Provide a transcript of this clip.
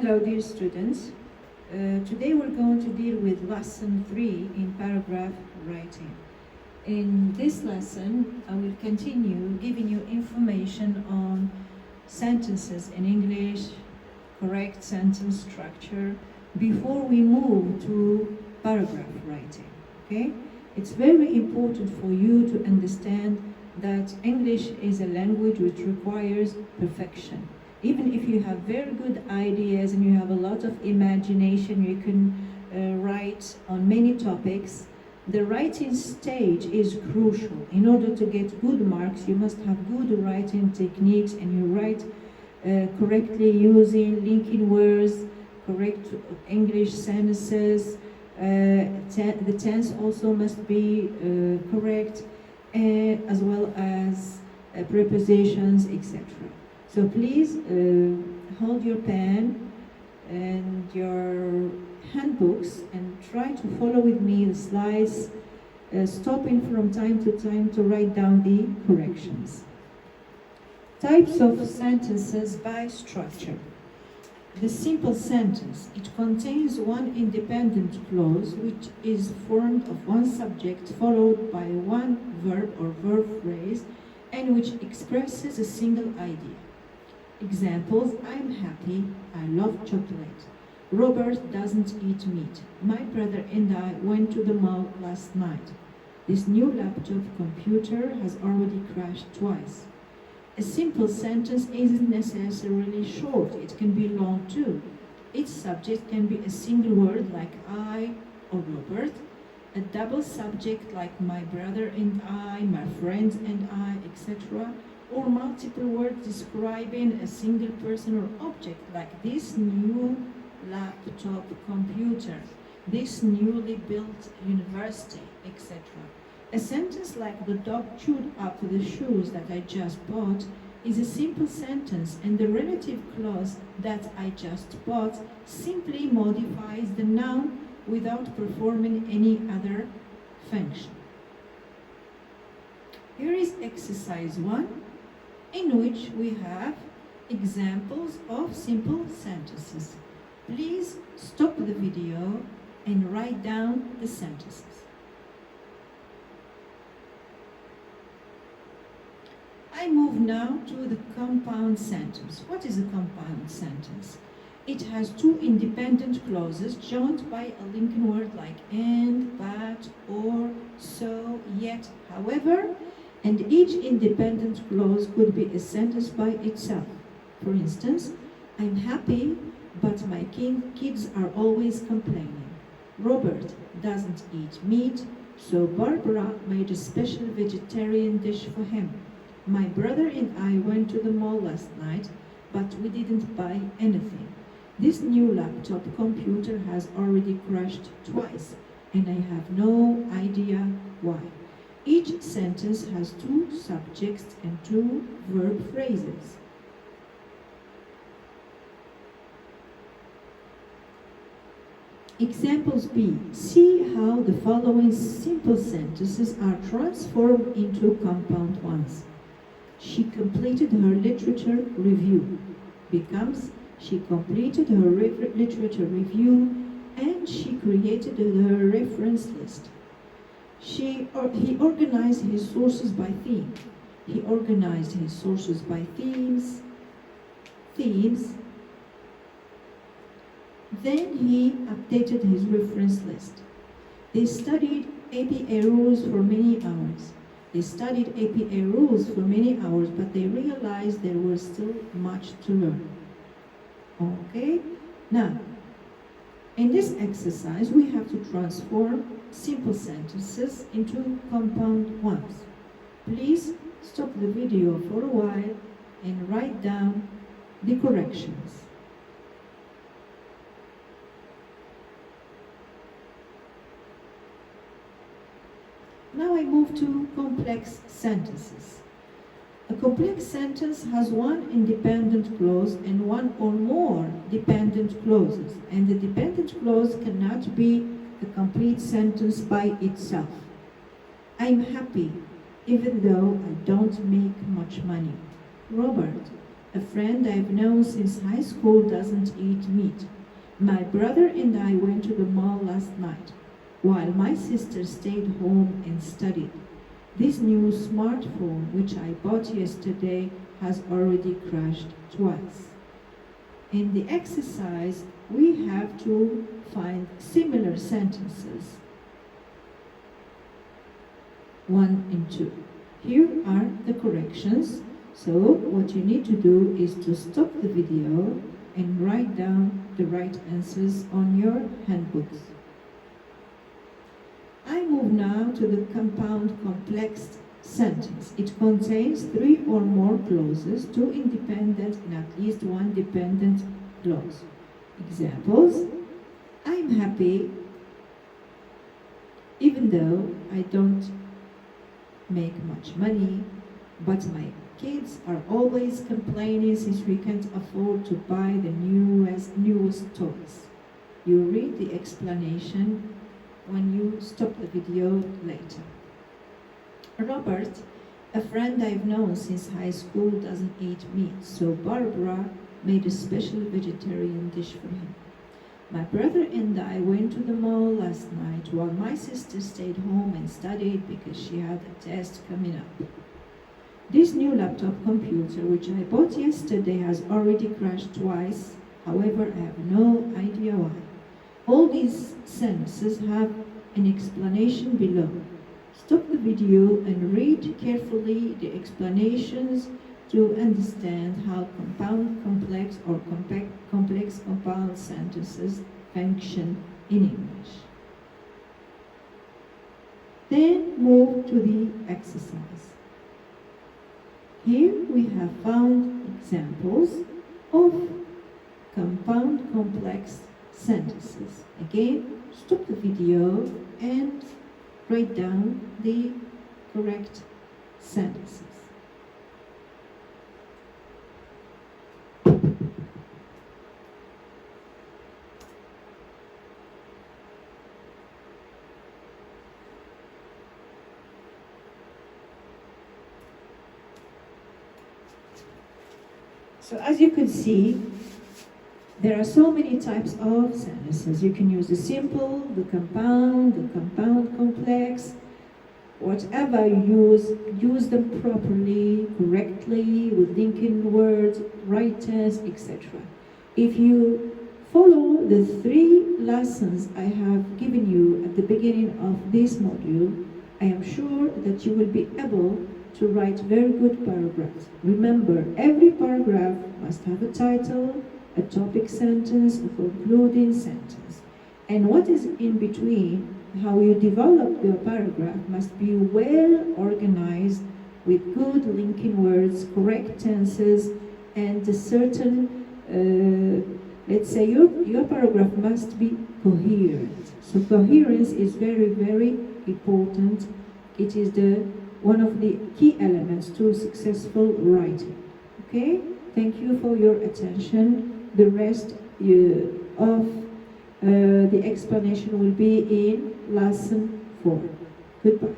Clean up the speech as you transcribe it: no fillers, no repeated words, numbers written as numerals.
Hello, dear students. Today we're going to deal with lesson 3 in paragraph writing. In this lesson, I will continue giving you information on sentences in English, correct sentence structure, before we move to paragraph writing. Okay? It's very important for you to understand that English is a language which requires perfection. Even if you have very good ideas and you have a lot of imagination, you can write on many topics. The writing stage is crucial. In order to get good marks, you must have good writing techniques, and you write correctly using linking words, correct English sentences. The tense also must be correct, as well as prepositions, etc. So please hold your pen and your handbooks and try to follow with me the slides, stopping from time to time to write down the corrections. Types of sentences by structure. The simple sentence, it contains one independent clause which is formed of one subject followed by one verb or verb phrase and which expresses a single idea. Examples: I'm happy, I love chocolate. Robert doesn't eat meat. My brother and I went to the mall last night. This new laptop computer has already crashed twice. A simple sentence isn't necessarily short, it can be long too. Its subject can be a single word like I or Robert, a double subject like my brother and I, my friends and I, etc., or multiple words describing a single person or object like this new laptop computer, this newly built university, etc. A sentence like the dog chewed up the shoes that I just bought is a simple sentence, and the relative clause that I just bought simply modifies the noun without performing any other function. Here is exercise 1, in which we have examples of simple sentences. Please stop the video and write down the sentences. I move now to the compound sentence. What is a compound sentence? It has two independent clauses joined by a linking word like and, but, or, so, yet, however, and each independent clause could be a sentence by itself. For instance, I'm happy, but my kids are always complaining. Robert doesn't eat meat, so Barbara made a special vegetarian dish for him. My brother and I went to the mall last night, but we didn't buy anything. This new laptop computer has already crashed twice, and I have no idea why. Each sentence has two subjects and two verb phrases. Examples B. See how the following simple sentences are transformed into compound ones. She completed her literature review becomes she completed her literature review and she created her reference list. He organized his sources by theme. He organized his sources by themes. Then he updated his reference list. They studied APA rules for many hours. They studied APA rules for many hours, but they realized there was still much to learn. Okay? Now, in this exercise, we have to transform simple sentences into compound ones. Please stop the video for a while and write down the corrections. Now I move to complex sentences. A complex sentence has one independent clause and one or more dependent clauses, and the dependent clause cannot be a complete sentence by itself. I'm happy, even though I don't make much money. Robert, A friend I've known since high school doesn't eat meat. My brother and I went to the mall last night, while my sister stayed home and studied. This new smartphone, which I bought yesterday, has already crashed twice. In the exercise, we have to find similar sentences. 1 and 2. Here are the corrections. So what you need to do is to stop the video and write down the right answers on your handbooks. I move now to the compound complex sentence. It contains 3 or more clauses, 2 independent and at least 1 dependent clause. Examples: I'm happy even though I don't make much money, but my kids are always complaining since we can't afford to buy the newest toys. You read the explanation when you stop the video later. Robert, a friend I've known since high school, doesn't eat meat, so Barbara made a special vegetarian dish for him. My brother and I went to the mall last night while my sister stayed home and studied because she had a test coming up. This new laptop computer, which I bought yesterday, has already crashed twice. However, I have no idea why. All these sentences have an explanation below. Stop the video and read carefully the explanations to understand how compound complex or complex compound sentences function in English. Then move to the exercise. Here we have found examples of compound complex sentences. Again, stop the video and write down the correct sentences. So as you can see, there are so many types of sentences. You can use the simple, the compound complex, whatever you use them properly, correctly, with linking words, right tense, etc. If you follow the 3 lessons I have given you at the beginning of this module, I am sure that you will be able to write very good paragraphs. Remember, every paragraph must have a title, a topic sentence, a concluding sentence. And what is in between, how you develop your paragraph, must be well organized with good linking words, correct tenses, and a certain, let's say your paragraph must be coherent. So coherence is very, very important. It is one of the key elements to successful writing. Okay? Thank you for your attention. The rest of the explanation will be in lesson 4. Goodbye.